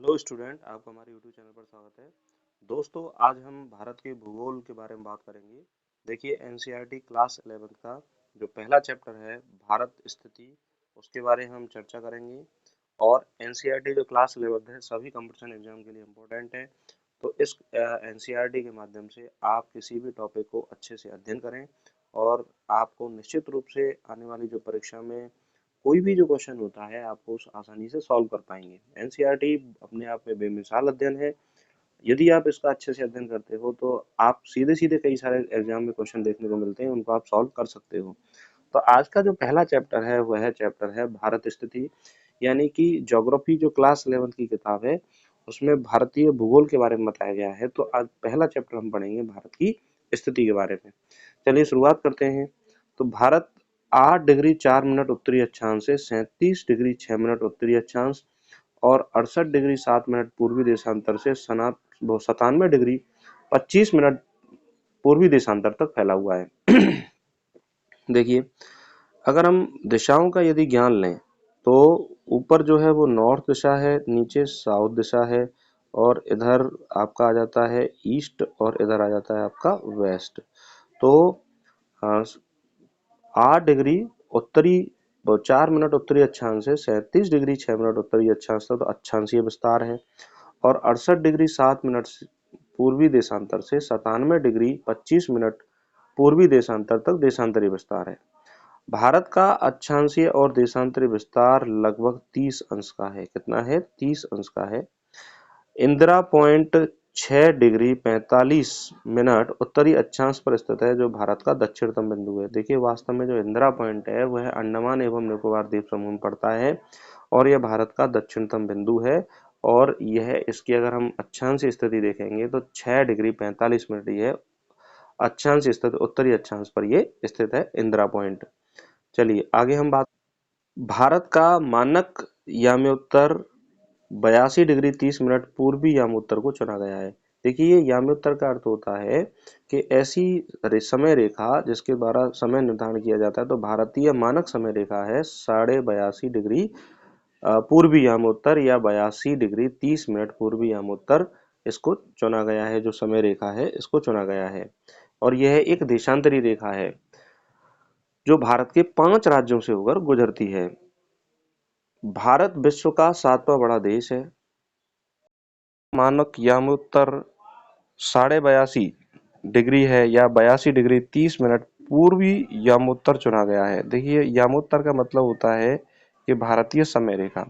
Hello student, आपका हमारे YouTube channel पर स्वागत है। दोस्तों, आज हम भारत के भूगोल के बारे में बात करेंगे। देखिए, एनसीईआरटी क्लास 11 का जो पहला चैप्टर है भारत स्थिति, उसके बारे में हम चर्चा करेंगे। और एनसीईआरटी जो क्लास 11 है सभी कंपटीशन एग्जाम के लिए इम्पोर्टेंट है। तो इस एनसीईआरटी के माध्यम से आप किसी भी टॉपिक को अच्छे से अध्ययन करें और आपको निश्चित रूप से आने वाली जो परीक्षा में कोई भी जो क्वेश्चन होता है आपको उस आसानी से सॉल्व कर पाएंगे। एनसीईआरटी अपने आप में बेमिसाल अध्ययन है। यदि आप इसका अच्छे से अध्ययन करते हो तो आप सीधे सीधे कई सारे एग्जाम में क्वेश्चन देखने को मिलते हैं, उनको आप सॉल्व कर सकते हो। तो आज का जो पहला चैप्टर है वह चैप्टर है भारत स्थिति, यानी कि ज्योग्राफी जो क्लास 11 की किताब है उसमें भारतीय भूगोल के बारे में बताया गया है। तो आज पहला चैप्टर हम पढ़ेंगे भारत की स्थिति के बारे में। चलिए शुरुआत करते हैं। तो भारत 8 डिग्री 4 मिनट उत्तरी अक्षांश से 37 डिग्री 6 मिनट उत्तरी अक्षांश और 68 डिग्री 7 मिनट पूर्वी देशांतर से 97 डिग्री 25 मिनट पूर्वी देशांतर तक फैला हुआ है। देखिए, अगर हम दिशाओं का यदि ज्ञान लें तो ऊपर जो है वो नॉर्थ दिशा है, नीचे साउथ दिशा है और इधर आपका आ जाता है ईस्ट और इधर आ जाता है आपका वेस्ट। तो 8 डिग्री उत्तरी 4 मिनट उत्तरी अक्षांश से 37 डिग्री 6 मिनट उत्तरी अक्षांश तक तो अक्षांशीय विस्तार है और 68 डिग्री 7 मिनट पूर्वी देशांतर से 97 डिग्री 25 मिनट पूर्वी देशांतर तक देशांतरी विस्तार है। भारत का अक्षांशीय और देशांतरी विस्तार लगभग 30 अंश का है। कितना है? 30 अंश का है। इंदिरा पॉइंट 6 डिग्री 45 मिनट उत्तरी अक्षांश पर स्थित है, जो भारत का दक्षिणतम बिंदु है। देखिए, वास्तव में जो इंदिरा पॉइंट है वह अंडमान एवं निकोबार द्वीप समूह में पड़ता है और यह भारत का दक्षिणतम बिंदु है। और यह इसकी अगर हम अक्षांश स्थिति देखेंगे तो 6 डिग्री 45 मिनट ये अक्षांश स्थित उत्तरी अक्षांश पर ये स्थित है इंदिरा पॉइंट। चलिए आगे हम बात। भारत का मानक याम्योत्तर 82 डिग्री 30 मिनट पूर्वी यामोत्तर को चुना गया है। देखिए, ये याम्योत्तर का अर्थ होता है कि ऐसी समय रेखा जिसके द्वारा समय निर्धारण किया जाता है। तो भारतीय मानक समय रेखा है 82.5 डिग्री पूर्वी यामोत्तर या 82 डिग्री 30 मिनट पूर्वी यामोत्तर। इसको चुना गया है, जो समय रेखा है इसको चुना गया है। और यह एक देशांतरी रेखा है जो भारत के 5 राज्यों से होकर गुजरती है। भारत विश्व का 7वां बड़ा देश है। मानक यामोत्तर 82.5 डिग्री है या 82 डिग्री 30 मिनट पूर्वी यामोत्तर चुना गया है। देखिए, यामोत्तर का मतलब होता है कि भारतीय समय रेखा।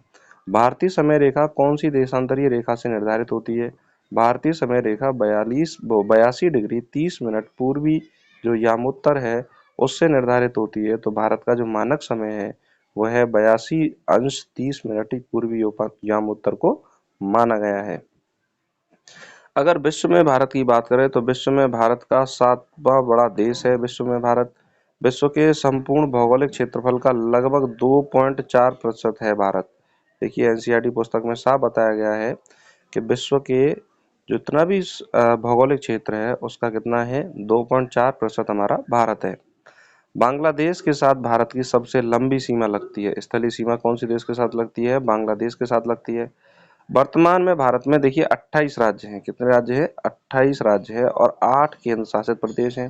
भारतीय समय रेखा कौन सी देशांतरीय रेखा से निर्धारित होती है? भारतीय समय रेखा 82 डिग्री 30 मिनट पूर्वी जो यामोत्तर है उससे निर्धारित होती है। तो भारत का जो मानक समय है वह है 82 अंश 30 मिनट पूर्वी यामोत्तर को माना गया है। अगर विश्व में भारत की बात करें तो विश्व में भारत का 7वां बड़ा देश है। विश्व में भारत विश्व के संपूर्ण भौगोलिक क्षेत्रफल का लगभग 2.4% है भारत। देखिए, एनसीईआरटी पुस्तक में साफ बताया गया है कि विश्व के जितना भी भौगोलिक क्षेत्र है उसका कितना है? 2.4% हमारा भारत है। बांग्लादेश के साथ भारत की सबसे लंबी सीमा लगती है। स्थलीय सीमा कौन सी देश के साथ लगती है? बांग्लादेश के साथ लगती है। वर्तमान में भारत में देखिए 28 राज्य हैं। कितने राज्य हैं? 28 राज्य है और 8 केंद्र शासित प्रदेश हैं।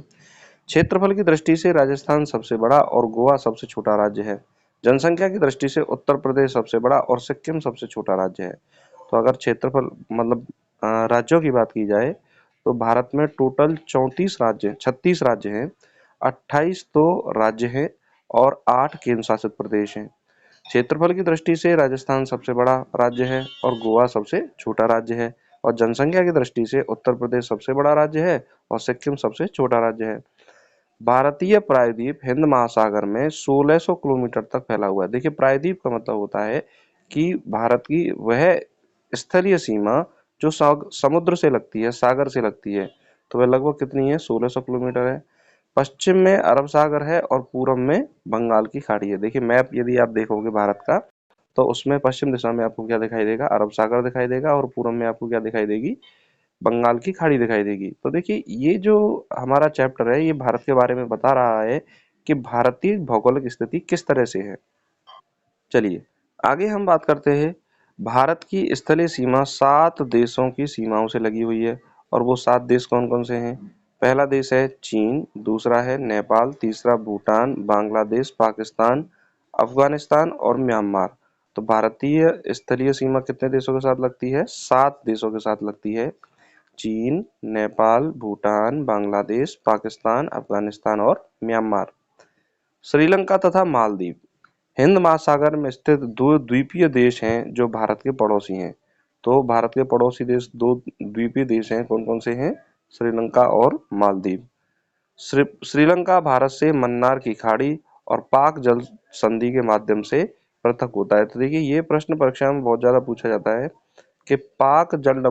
क्षेत्रफल की दृष्टि से राजस्थान सबसे बड़ा और गोवा सबसे छोटा राज्य है। जनसंख्या की दृष्टि से उत्तर प्रदेश सबसे बड़ा और सिक्किम सबसे छोटा राज्य है। तो अगर क्षेत्रफल मतलब राज्यों की बात की जाए तो भारत में टोटल 36 राज्य हैं, 28 तो राज्य हैं और 8 केंद्र शासित प्रदेश हैं। क्षेत्रफल की दृष्टि से राजस्थान सबसे बड़ा राज्य है और गोवा सबसे छोटा राज्य है और जनसंख्या की दृष्टि से उत्तर प्रदेश सबसे बड़ा राज्य है और सिक्किम सबसे छोटा राज्य है। भारतीय प्रायद्वीप हिंद महासागर में 1600 किलोमीटर तक फैला हुआ है। देखिए, प्रायद्वीप का मतलब होता है कि भारत की वह स्थलीय सीमा जो समुद्र से लगती है, सागर से लगती है। तो वह लगभग कितनी है? 1600 किलोमीटर है। पश्चिम में अरब सागर है और पूर्व में बंगाल की खाड़ी है। देखिए, मैप यदि आप देखोगे भारत का तो उसमें पश्चिम दिशा में आपको क्या दिखाई देगा? अरब सागर दिखाई देगा और पूर्व में आपको क्या दिखाई देगी? बंगाल की खाड़ी दिखाई देगी। तो देखिए, ये जो हमारा चैप्टर है ये भारत के बारे में बता रहा है कि भारतीय भौगोलिक स्थिति किस तरह से है। चलिए आगे हम बात करते हैं। भारत की स्थलीय सीमा 7 देशों की सीमाओं से लगी हुई है और वो 7 देश कौन-कौन से हैं? पहला देश है चीन, दूसरा है नेपाल, तीसरा भूटान, बांग्लादेश, पाकिस्तान, अफगानिस्तान और म्यांमार। तो भारतीय स्थलीय सीमा कितने देशों के साथ लगती है? 7 देशों के साथ लगती है। चीन, नेपाल, भूटान, बांग्लादेश, पाकिस्तान, अफगानिस्तान और म्यांमार। श्रीलंका तथा मालदीव हिंद महासागर में स्थित दो द्वीपीय देश हैं जो भारत के पड़ोसी हैं। तो भारत के पड़ोसी देश दो द्वीपीय देश हैं, कौन कौन से हैं? श्रीलंका और मालदीव। श्रीलंका भारत से मन्नार की खाड़ी और पाक जल संधि के माध्यम से पृथक होता है। तो देखिए ये प्रश्न परीक्षा में बहुत ज्यादा पूछा जाता है कि पाक जल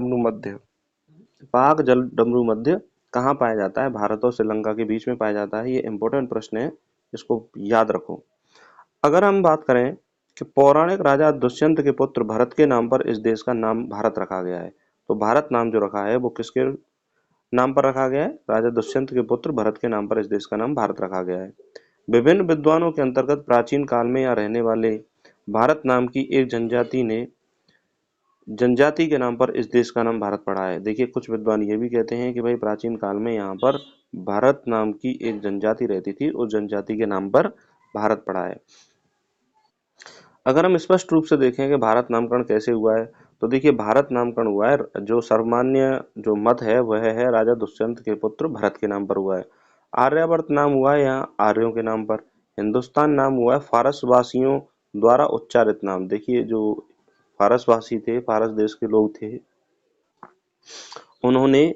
डमरू मध्य कहाँ पाया जाता है? भारत और श्रीलंका के बीच में पाया जाता है। ये इंपॉर्टेंट प्रश्न है, इसको याद रखो। अगर हम बात करें कि पौराणिक राजा दुष्यंत के पुत्र भरत के नाम पर इस देश का नाम भारत रखा गया है, तो भारत नाम जो रखा है वो किसके नाम पर रखा गया है? राजा दुष्यंत के पुत्र भरत के नाम पर इस देश का नाम भारत रखा गया है। विभिन्न विद्वानों के अंतर्गत प्राचीन काल में यहाँ रहने वाले भारत नाम की एक जनजाति के नाम पर इस देश का नाम भारत पड़ा है। देखिए कुछ विद्वान ये भी कहते हैं कि भाई प्राचीन काल में यहाँ पर भारत नाम की एक जनजाति रहती थी, उस जनजाति के नाम पर भारत पड़ा है। अगर हम स्पष्ट रूप से देखें कि भारत नामकरण कैसे हुआ है, तो देखिए भारत नामकरण हुआ है, जो सर्वमान्य जो मत है वह है राजा दुष्यंत के पुत्र भरत के नाम पर हुआ है। आर्यावर्त नाम हुआ है यहाँ आर्यों के नाम पर। हिंदुस्तान नाम हुआ है फारस वासियों द्वारा उच्चारित नाम। देखिए जो फारस वासी थे, फारस देश के लोग थे, उन्होंने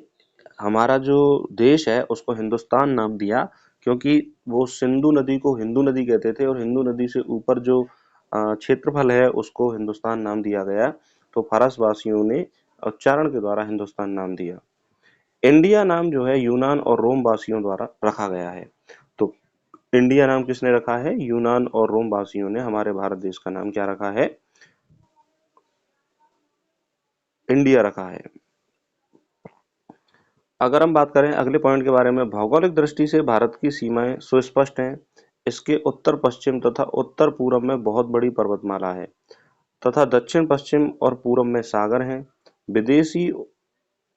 हमारा जो देश है उसको हिंदुस्तान नाम दिया, क्योंकि वो सिंधु नदी को हिंदू नदी कहते थे और हिंदू नदी से ऊपर जो क्षेत्रफल है उसको हिंदुस्तान नाम दिया गया। तो फारस वासियों ने उच्चारण के द्वारा हिंदुस्तान नाम दिया। इंडिया नाम जो है यूनान और रोम वासियों द्वारा रखा गया है। तो इंडिया नाम किसने रखा है? यूनान और रोम वासियों ने हमारे भारत देश का नाम क्या रखा है? इंडिया रखा है। अगर हम बात करें अगले पॉइंट के बारे में, भौगोलिक दृष्टि से भारत की सीमाएं सुस्पष्ट हैं। इसके उत्तर पश्चिम तथा उत्तर पूर्व में बहुत बड़ी पर्वतमाला है तथा दक्षिण पश्चिम और पूर्व में सागर हैं। विदेशी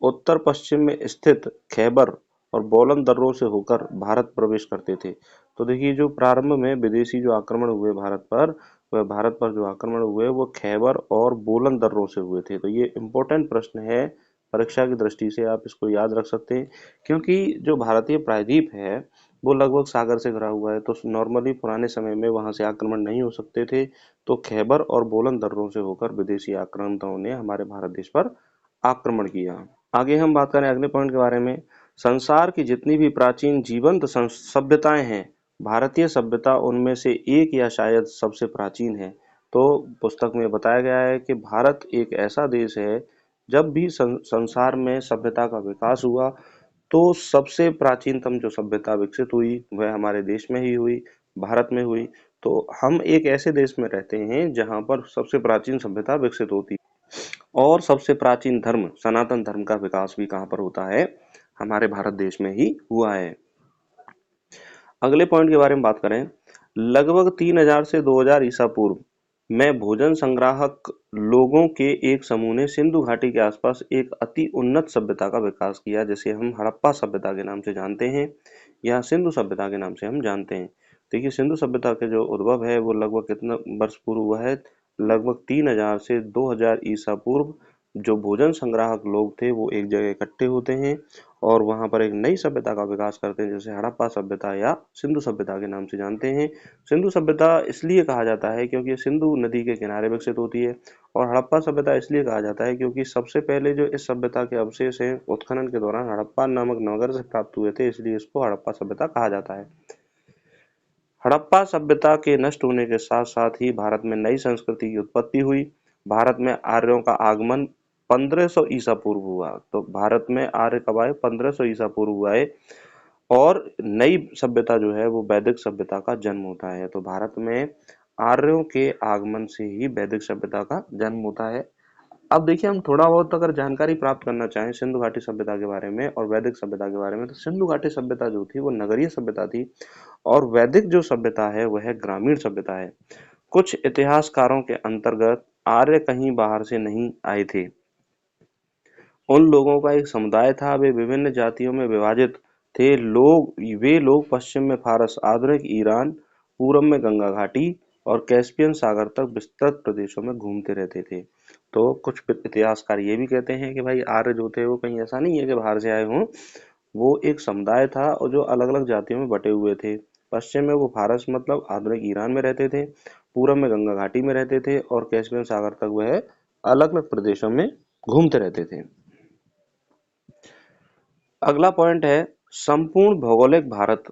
उत्तर पश्चिम में स्थित खैबर और बोलन दर्रों से होकर भारत प्रवेश करते थे। तो देखिए जो प्रारंभ में विदेशी जो आक्रमण हुए भारत पर, वह भारत पर जो आक्रमण हुए वो खैबर और बोलन दर्रों से हुए थे। तो ये इम्पोर्टेंट प्रश्न है, परीक्षा की दृष्टि से आप इसको याद रख सकते हैं, क्योंकि जो भारतीय प्रायद्वीप है वो लगभग सागर से घिरा हुआ है, तो नॉर्मली पुराने समय में वहां से आक्रमण नहीं हो सकते थे। तो खैबर और बोलन दर्रों से होकर विदेशी आक्रांताओं ने हमारे भारत देश पर आक्रमण किया। आगे हम बात करें अगले पॉइंट के बारे में, संसार की जितनी भी प्राचीन जीवंत सभ्यताएं हैं, भारतीय सभ्यता उनमें से एक या शायद सबसे प्राचीन है। तो पुस्तक में बताया गया है कि भारत एक ऐसा देश है, जब भी संसार में सभ्यता का विकास हुआ तो सबसे प्राचीनतम जो सभ्यता विकसित हुई वह हमारे देश में ही हुई, भारत में हुई। तो हम एक ऐसे देश में रहते हैं जहां पर सबसे प्राचीन सभ्यता विकसित होती है और सबसे प्राचीन धर्म सनातन धर्म का विकास भी कहाँ पर होता है? हमारे भारत देश में ही हुआ है। अगले पॉइंट के बारे में बात करें, लगभग 3000 से 2000 ईसा पूर्व में भोजन संग्राहक लोगों के एक समूह ने सिंधु घाटी के आसपास एक अति उन्नत सभ्यता का विकास किया, जिसे हम हड़प्पा सभ्यता के नाम से जानते हैं या सिंधु सभ्यता के नाम से हम जानते हैं। देखिए सिंधु सभ्यता के जो उद्भव है वो लगभग कितना वर्ष पूर्व हुआ है? लगभग 3000 से 2000 ईसा पूर्व जो भोजन संग्राहक लोग थे वो एक जगह इकट्ठे होते हैं और वहां पर एक नई सभ्यता का विकास करते हैं, जिसे हड़प्पा सभ्यता या सिंधु सभ्यता के नाम से जानते हैं। सिंधु सभ्यता इसलिए कहा जाता है क्योंकि सिंधु नदी के किनारे विकसित होती है, और हड़प्पा सभ्यता इसलिए कहा जाता है क्योंकि सबसे पहले जो इस सभ्यता के अवशेष हैं उत्खनन के दौरान हड़प्पा नामक नगर से प्राप्त हुए थे, इसलिए इसको हड़प्पा सभ्यता कहा जाता है। हड़प्पा सभ्यता के नष्ट होने के साथ साथ ही भारत में नई संस्कृति की उत्पत्ति हुई। भारत में आर्यों का आगमन 1500 ईसा पूर्व हुआ। तो भारत में आर्य कब आए? 1500 ईसा पूर्व हुआ है, और नई सभ्यता जो है वो वैदिक सभ्यता का जन्म होता है। तो भारत में आर्यों के आगमन से ही वैदिक सभ्यता का जन्म होता है। अब देखिए हम थोड़ा बहुत अगर जानकारी प्राप्त करना चाहें सिंधु घाटी सभ्यता के बारे में और वैदिक सभ्यता के बारे में, तो सिंधु घाटी सभ्यता जो थी वो नगरीय सभ्यता थी और वैदिक जो सभ्यता है वह ग्रामीण सभ्यता है। कुछ इतिहासकारों के अंतर्गत आर्य कहीं बाहर से नहीं आए थे। उन लोगों का एक समुदाय था, वे विभिन्न जातियों में विभाजित थे। वे लोग पश्चिम में फारस, आधुनिक ईरान, पूरब में गंगा घाटी और कैस्पियन सागर तक विस्तृत प्रदेशों में घूमते रहते थे। तो कुछ इतिहासकार ये भी कहते हैं कि भाई आर्य जो थे वो कहीं ऐसा नहीं है कि बाहर से आए हों, वो एक समुदाय था और जो अलग अलग जातियों में बटे हुए थे। पश्चिम में वो फारस मतलब आधुनिक ईरान में रहते थे, पूरब में गंगा घाटी में रहते थे और कैस्पियन सागर तक वह अलग अलग प्रदेशों में घूमते रहते थे। अगला पॉइंट है संपूर्ण भौगोलिक भारत।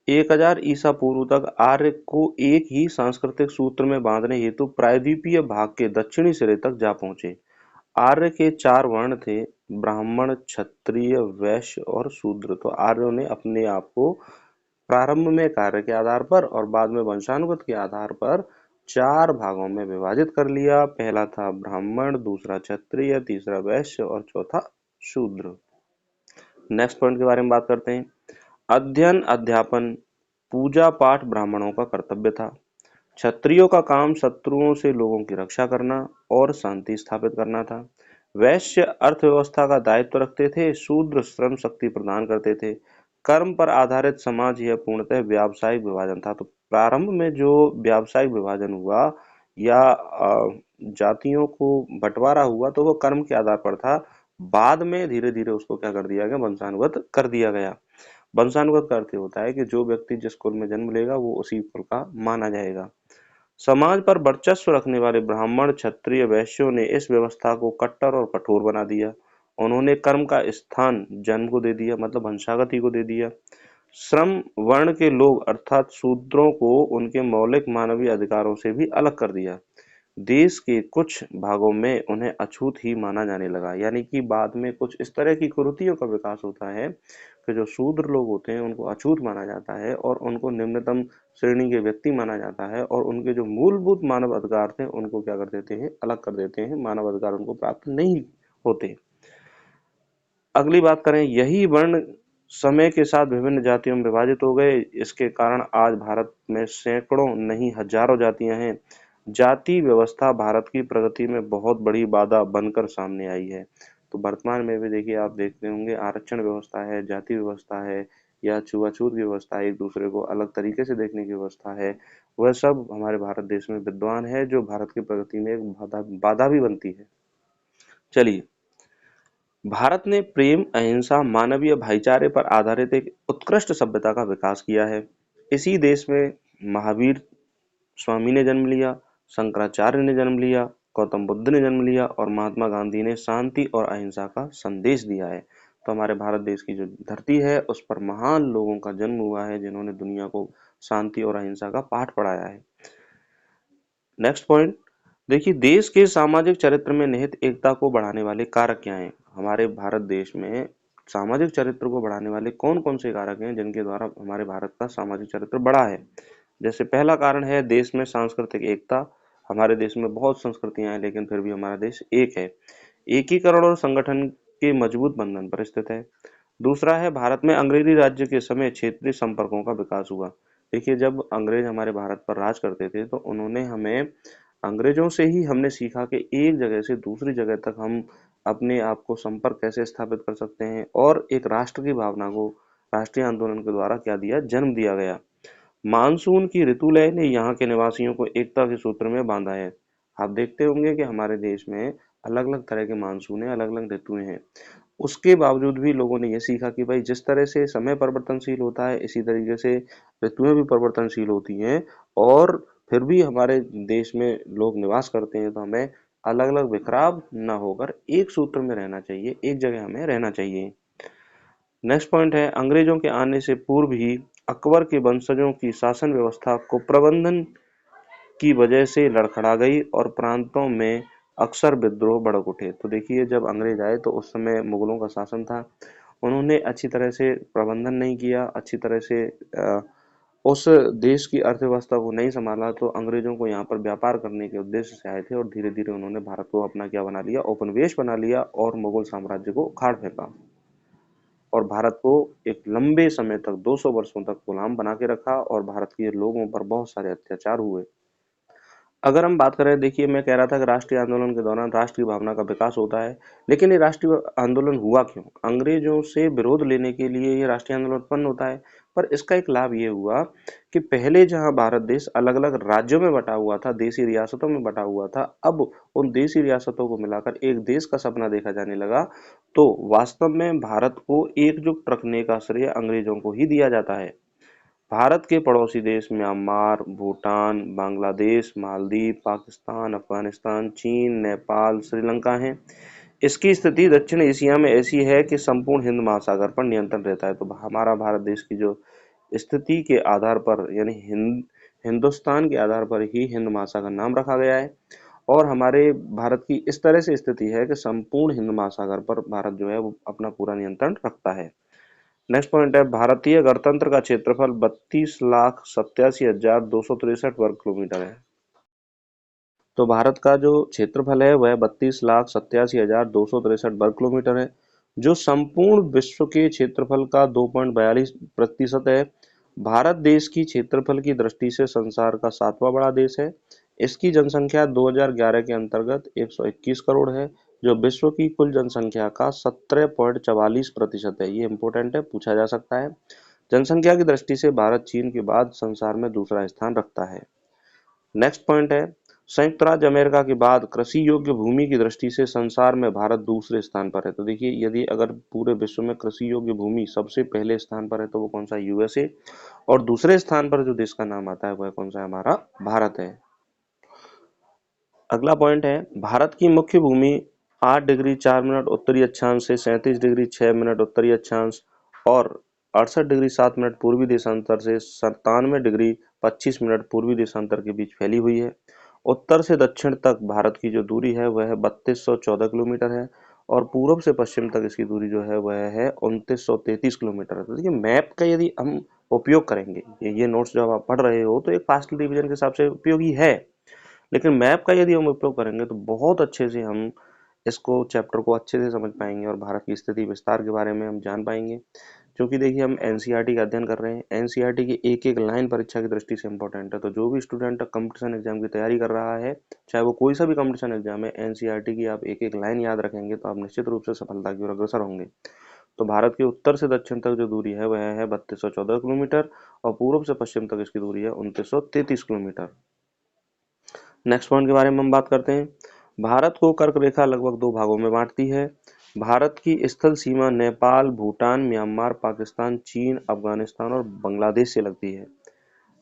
1000 ईसा पूर्व तक आर्य को एक ही सांस्कृतिक सूत्र में बांधने हेतु प्रायद्वीपीय भाग के दक्षिणी सिरे तक जा पहुंचे। आर्य के 4 वर्ण थे, ब्राह्मण, क्षत्रिय, वैश्य और शूद्र। तो आर्यों ने अपने आप को प्रारंभ में कार्य के आधार पर और बाद में वंशानुगत के आधार पर 4 भागों में विभाजित कर लिया। पहला था ब्राह्मण, दूसरा क्षत्रिय, तीसरा वैश्य और चौथा शूद्र। नेक्स्ट पॉइंट के बारे में बात करते हैं। अध्ययन, अध्यापन, पूजा पाठ ब्राह्मणों का कर्तव्य था। क्षत्रियों का काम शत्रुओं से लोगों की रक्षा करना और शांति स्थापित करना था। वैश्य अर्थव्यवस्था का दायित्व रखते थे, शूद्र श्रम शक्ति प्रदान करते थे। कर्म पर आधारित समाज यह पूर्णतः व्यावसायिक विभाजन था। तो प्रारंभ में जो व्यावसायिक विभाजन हुआ या जातियों को बंटवारा हुआ तो वो कर्म के आधार पर था। बाद में धीरे धीरे उसको क्या कर दिया गया, वंशानुगत कर दिया गया। वंशानुगत का अर्थ होता है कि जो व्यक्ति जिस कुल में जन्म लेगा वो उसी कुल का माना जाएगा। समाज पर वर्चस्व रखने वाले ब्राह्मण, क्षत्रिय, वैश्यों ने इस व्यवस्था को कट्टर और कठोर बना दिया। उन्होंने कर्म का स्थान जन्म को दे दिया, मतलब वंशागति को दे दिया। श्रम वर्ण के लोग अर्थात शूद्रों को उनके मौलिक मानवीय अधिकारों से भी अलग कर दिया। देश के कुछ भागों में उन्हें अछूत ही माना जाने लगा। यानी कि बाद में कुछ इस तरह की कुरीतियों का विकास होता है कि जो शूद्र लोग होते हैं उनको अछूत माना जाता है और उनको निम्नतम श्रेणी के व्यक्ति माना जाता है और उनके जो मूलभूत मानव अधिकार थे उनको क्या कर देते हैं, अलग कर देते हैं। मानव अधिकार उनको प्राप्त नहीं होते। अगली बात करें, यही वर्ण समय के साथ विभिन्न जातियों में विभाजित हो गए। इसके कारण आज भारत में सैकड़ों नहीं हजारों जातियां हैं। जाति व्यवस्था भारत की प्रगति में बहुत बड़ी बाधा बनकर सामने आई है। तो वर्तमान में भी देखिए, आप देखते होंगे आरक्षण व्यवस्था है, जाति व्यवस्था है या छुआछूत की व्यवस्था है, एक दूसरे को अलग तरीके से देखने की व्यवस्था है, वह सब हमारे भारत देश में विद्यमान है जो भारत की प्रगति में एक बाधा भी बनती है। चलिए, भारत ने प्रेम, अहिंसा, मानवीय भाईचारे पर आधारित एक उत्कृष्ट सभ्यता का विकास किया है। इसी देश में महावीर स्वामी ने जन्म लिया, शंकराचार्य ने जन्म लिया, गौतम बुद्ध ने जन्म लिया और महात्मा गांधी ने शांति और अहिंसा का संदेश दिया है। तो हमारे भारत देश की जो धरती है उस पर महान लोगों का जन्म हुआ है जिन्होंने दुनिया को शांति और अहिंसा का पाठ पढ़ाया है। नेक्स्ट पॉइंट देखिए, देश के सामाजिक चरित्र में निहित एकता को बढ़ाने वाले कारक क्या हैं। हमारे भारत देश में सामाजिक चरित्र को बढ़ाने वाले कौन कौन से कारक हैं जिनके द्वारा हमारे भारत का सामाजिक चरित्र बढ़ा है। जैसे पहला कारण है देश में सांस्कृतिक एकता। हमारे देश में बहुत संस्कृतियां हैं लेकिन फिर भी हमारा देश एक है। एकीकरण और संगठन के मजबूत बंधन पर स्थित है। दूसरा है भारत में अंग्रेजी राज्य के समय क्षेत्रीय संपर्कों का विकास हुआ। देखिए, जब अंग्रेज हमारे भारत पर राज करते थे तो उन्होंने हमें अंग्रेजों से ही हमने सीखा कि एक जगह से दूसरी जगह तक हम अपने आप को संपर्क कैसे स्थापित कर सकते हैं और एक राष्ट्र की भावना को राष्ट्रीय आंदोलन के द्वारा क्या दिया, जन्म दिया गया। मानसून की ऋतुलय ने यहाँ के निवासियों को एकता के सूत्र में बांधा है। आप देखते होंगे कि हमारे देश में अलग अलग तरह के मानसून है, अलग अलग ऋतुएं हैं। उसके बावजूद भी लोगों ने ये सीखा कि भाई जिस तरह से समय परिवर्तनशील होता है इसी तरीके से ऋतुएं भी परिवर्तनशील होती हैं और फिर भी हमारे देश में लोग निवास करते हैं। तो हमें अलग अलग बिखराव न होकर एक सूत्र में रहना चाहिए, एक जगह हमें रहना चाहिए। नेक्स्ट पॉइंट है अंग्रेजों के आने से पूर्व ही अकबर के वंशजों की शासन व्यवस्था को प्रबंधन की वजह से लड़खड़ा गई और प्रांतों में अक्सर विद्रोह भड़क उठे। तो देखिए, जब अंग्रेज आए तो उस समय मुगलों का शासन था। उन्होंने अच्छी तरह से प्रबंधन नहीं किया, अच्छी तरह से उस देश की अर्थव्यवस्था को नहीं संभाला। तो अंग्रेजों को यहाँ पर व्यापार करने के उद्देश्य से आए थे और धीरे धीरे उन्होंने भारत को अपना क्या बना लिया, उपनिवेश बना लिया और मुगल साम्राज्य को उखाड़ फेंका और भारत को एक लंबे समय तक 200 वर्षों तक गुलाम बना के रखा और भारत के लोगों पर बहुत सारे अत्याचार हुए। अगर हम बात करें, देखिए मैं कह रहा था कि राष्ट्रीय आंदोलन के दौरान राष्ट्र की भावना का विकास होता है, लेकिन ये राष्ट्रीय आंदोलन हुआ क्यों? अंग्रेजों से विरोध लेने के लिए ये राष्ट्रीय आंदोलन उत्पन्न होता है। पर इसका एक लाभ ये हुआ कि पहले जहां भारत देश अलग अलग राज्यों में बटा हुआ था, देशी रियासतों में बटा हुआ था, अब उन देशी रियासतों को मिलाकर एक देश का सपना देखा जाने लगा। तो वास्तव में भारत को एकजुट रखने का श्रेय अंग्रेजों को ही दिया जाता है। भारत के पड़ोसी देश म्यांमार, भूटान, बांग्लादेश, मालदीव, पाकिस्तान, अफगानिस्तान, चीन, नेपाल, श्रीलंका हैं। इसकी स्थिति दक्षिण एशिया में ऐसी है कि संपूर्ण हिंद महासागर पर नियंत्रण रहता है। तो हमारा भारत देश की जो स्थिति के आधार पर, यानी हिंदुस्तान के आधार पर ही हिंद महासागर नाम रखा गया है। और हमारे भारत की इस तरह से स्थिति है कि संपूर्ण हिंद महासागर पर भारत जो है वो अपना पूरा नियंत्रण रखता है। नेक्स्ट पॉइंट है, भारतीय गणतंत्र का क्षेत्रफल 32,87,263 वर्ग किलोमीटर है। तो भारत का जो क्षेत्रफल है वह 32,87,263 वर्ग किलोमीटर है, जो संपूर्ण विश्व के क्षेत्रफल का 2.42% है। भारत देश की क्षेत्रफल की दृष्टि से संसार का 7वां बड़ा देश है। इसकी जनसंख्या 2011 के अंतर्गत 121 करोड़ है, जो विश्व की कुल जनसंख्या का 17.44% है। ये इंपॉर्टेंट है, पूछा जा सकता है। जनसंख्या की दृष्टि से भारत चीन के बाद संसार में दूसरा स्थान रखता है। नेक्स्ट पॉइंट है, संयुक्त राज्य अमेरिका के बाद कृषि योग्य भूमि की दृष्टि से संसार में भारत दूसरे स्थान पर है। तो देखिए, यदि अगर पूरे विश्व में कृषि योग्य भूमि सबसे पहले स्थान पर है तो वो कौन सा? यूएसए। और दूसरे स्थान पर जो देश का नाम आता है वह कौन सा है? हमारा भारत है। अगला पॉइंट है, भारत की मुख्य भूमि 8 डिग्री 4 मिनट उत्तरी अक्षांश से 37 डिग्री 6 मिनट उत्तरी अक्षांश और 68 डिग्री 7 मिनट पूर्वी देशांतर से 97 डिग्री 25 मिनट पूर्वी देशांतर के बीच फैली हुई है। उत्तर से दक्षिण तक भारत की जो दूरी है वह 3214 किलोमीटर है और पूर्व से पश्चिम तक इसकी दूरी जो है वह है 2933 किलोमीटर है। तो देखिए, मैप का यदि हम उपयोग करेंगे, ये नोट्स जब आप पढ़ रहे हो तो एक फास्ट डिवीजन के हिसाब से उपयोगी है, लेकिन मैप का यदि हम उपयोग करेंगे तो बहुत अच्छे से हम इसको चैप्टर को अच्छे से समझ पाएंगे और भारत की स्थिति विस्तार के बारे में हम जान पाएंगे। क्योंकि देखिए, हम एनसीईआरटी का अध्ययन कर रहे हैं, एनसीईआरटी की एक एक लाइन परीक्षा की दृष्टि से इंपॉर्टेंट है। तो जो भी स्टूडेंट कंपटीशन एग्जाम की तैयारी कर रहा है, चाहे वो कोई सा भी कंपटीशन एग्जाम है, एनसीईआरटी की आप एक एक लाइन याद रखेंगे तो आप निश्चित रूप से सफलता की ओर अग्रसर होंगे। तो भारत के उत्तर से दक्षिण तक जो दूरी है वह है 3214 किलोमीटर और पूर्व से पश्चिम तक इसकी दूरी है 2933 किलोमीटर। नेक्स्ट पॉइंट के बारे में हम बात करते हैं। भारत को कर्क रेखा लगभग 2 भागों में बांटती है। भारत की स्थल सीमा नेपाल, भूटान, म्यांमार, पाकिस्तान, चीन, अफगानिस्तान और बांग्लादेश से लगती है।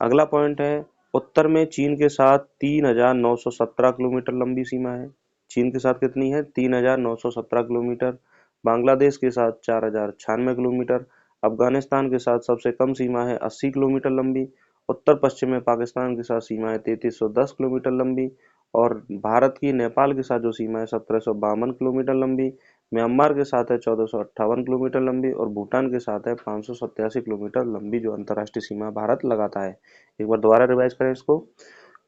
अगला पॉइंट है, उत्तर में चीन के साथ 3,917 किलोमीटर लंबी सीमा है। चीन के साथ कितनी है? 3,917 किलोमीटर। बांग्लादेश के साथ 4,096 किलोमीटर। अफगानिस्तान के साथ सबसे कम सीमा है 80 किलोमीटर लंबी। उत्तर पश्चिम में पाकिस्तान के साथ सीमा है 3310 किलोमीटर लंबी और भारत की नेपाल के साथ जो सीमा है 1752 किलोमीटर लंबी। म्यांमार के साथ है 1458 किलोमीटर लंबी और भूटान के साथ है 587 किलोमीटर लंबी जो अंतर्राष्ट्रीय सीमा भारत लगाता है। एक बार दोबारा रिवाइज करें इसको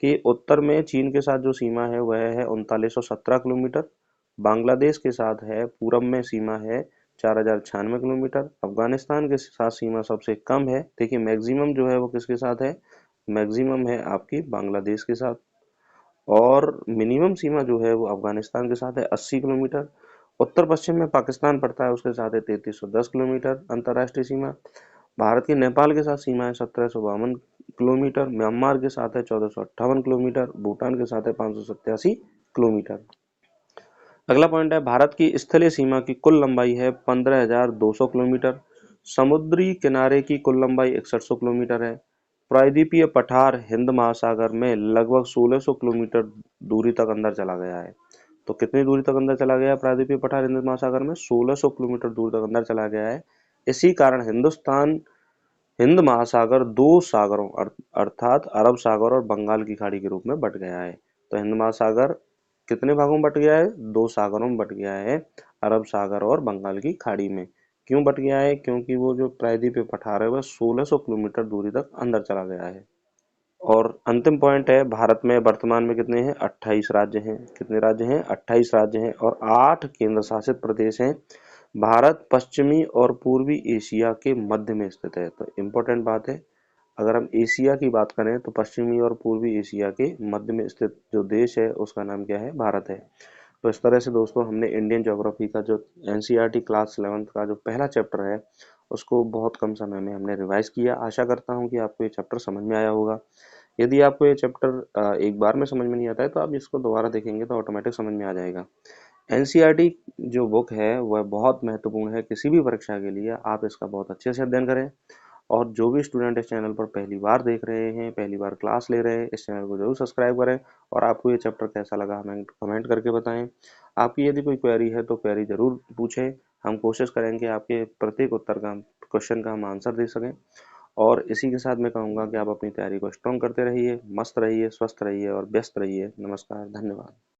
कि उत्तर में चीन के साथ जो सीमा है वह है 3917 किलोमीटर। बांग्लादेश के साथ है, पूरब में सीमा है 4096 किलोमीटर। अफगानिस्तान के साथ सीमा सबसे कम है। देखिए, मैक्सिमम जो है वो किसके साथ है? मैक्सिमम है आपकी बांग्लादेश के साथ और मिनिमम सीमा जो है वो अफगानिस्तान के साथ है 80 किलोमीटर। उत्तर पश्चिम में पाकिस्तान पड़ता है, उसके साथ है 3310 किलोमीटर अंतर्राष्ट्रीय सीमा। भारत की नेपाल के साथ सीमा है 1752 किलोमीटर। म्यांमार के साथ है 1458 किलोमीटर। भूटान के साथ है 587 किलोमीटर। अगला पॉइंट है, भारत की स्थलीय सीमा की कुल लंबाई है 15,200 किलोमीटर। समुद्री किनारे की कुल लंबाई 6100 किलोमीटर है। प्रायद्वीपीय पठार हिंद महासागर में लगभग 1600 किलोमीटर दूरी तक अंदर चला गया है। तो कितनी दूरी तक अंदर चला गया है प्रायद्वीपीय पठार हिंद महासागर में? 1600 किलोमीटर दूर तक अंदर चला गया है। इसी कारण हिंद महासागर 2 सागरों अर्थात अरब सागर और बंगाल की खाड़ी के रूप में बट गया है। तो हिंद महासागर कितने भागों में बट गया है? 2 सागरों में बट गया है, अरब सागर और बंगाल की खाड़ी में। क्यों बट गया है? क्योंकि वो जो प्रायद्वीपीय पठार है वह 1600 किलोमीटर दूरी तक अंदर चला गया है। और अंतिम पॉइंट है, भारत में वर्तमान में कितने हैं? 28 राज्य हैं। कितने राज्य हैं? 28 राज्य हैं और 8 केंद्र शासित प्रदेश हैं। भारत पश्चिमी और पूर्वी एशिया के मध्य में स्थित है। तो इम्पोर्टेंट बात है, अगर हम एशिया की बात करें तो पश्चिमी और पूर्वी एशिया के मध्य में स्थित जो देश है उसका नाम क्या है? भारत है। तो इस तरह से दोस्तों हमने इंडियन ज्योग्राफी का जो एनसीईआरटी क्लास 11th का जो पहला चैप्टर है उसको बहुत कम समय में हमने रिवाइज किया। आशा करता हूँ कि आपको ये चैप्टर समझ में आया होगा। यदि आपको ये चैप्टर एक बार में समझ में नहीं आता है तो आप इसको दोबारा देखेंगे तो ऑटोमेटिक समझ में आ जाएगा। एनसीईआरटी जो बुक है वह बहुत महत्वपूर्ण है किसी भी परीक्षा के लिए। आप इसका बहुत अच्छे से अध्ययन करें। और जो भी स्टूडेंट इस चैनल पर पहली बार देख रहे हैं, पहली बार क्लास ले रहे हैं, इस चैनल को जरूर सब्सक्राइब करें। और आपको ये चैप्टर कैसा लगा हमें कमेंट करके बताएं। आपकी यदि कोई क्वेरी है तो क्वेरी जरूर पूछें। हम कोशिश करेंगे आपके प्रत्येक उत्तर का क्वेश्चन का हम आंसर दे सकें। और इसी के साथ मैं कहूँगा कि आप अपनी तैयारी को स्ट्रॉन्ग करते रहिए, मस्त रहिए, स्वस्थ रहिए और व्यस्त रहिए। नमस्कार, धन्यवाद।